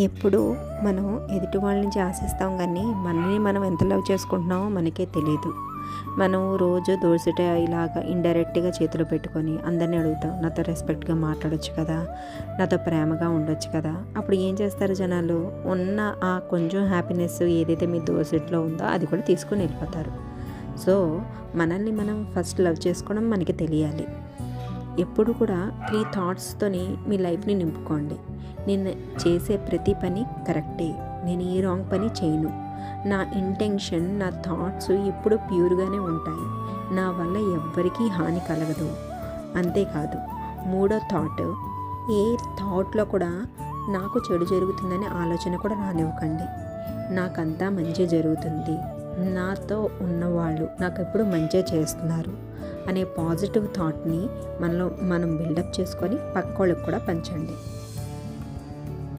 ఎప్పుడు మనం ఎదుటి వాళ్ళ నుంచి ఆశిస్తాం, కానీ మనల్ని మనం ఎంత లవ్ చేసుకుంటున్నామో మనకే తెలియదు. మనం రోజు దోసిట ఇలాగా ఇండైరెక్ట్గా చేతిలో పెట్టుకొని అందరినీ అడుగుతాం, నాతో రెస్పెక్ట్గా మాట్లాడొచ్చు కదా, నాతో ప్రేమగా ఉండొచ్చు కదా. అప్పుడు ఏం చేస్తారు జనాలు? ఉన్న ఆ కొంచెం హ్యాపీనెస్ ఏదైతే మీ దోసిట్లో ఉందో అది కూడా తీసుకొని వెళ్ళిపోతారు. సో మనల్ని మనం ఫస్ట్ లవ్ చేసుకోవడం మనకి తెలియాలి. ఎప్పుడు కూడా 3 థాట్స్తోని మీ లైఫ్ని నింపుకోండి. నేను చేసే ప్రతి పని కరెక్టే, నేను ఏ రాంగ్ పని చేయను, నా ఇంటెన్షన్, నా థాట్స్ ఎప్పుడు ప్యూర్గానే ఉంటాయి, నా వల్ల ఎవ్వరికీ హాని కలగదు. అంతేకాదు, 3వ థాట్, ఏ థాట్లో కూడా నాకు చెడు జరుగుతుందనే ఆలోచన కూడా రానివ్వకండి. నాకంతా మంచి జరుగుతుంది, నాతో ఉన్నవాళ్ళు నాకు ఎప్పుడు మంచి చేస్తున్నారు అనే పాజిటివ్ థాట్ని మనం బిల్డప్ చేసుకొని పక్కోళ్ళకి కూడా పంచండి.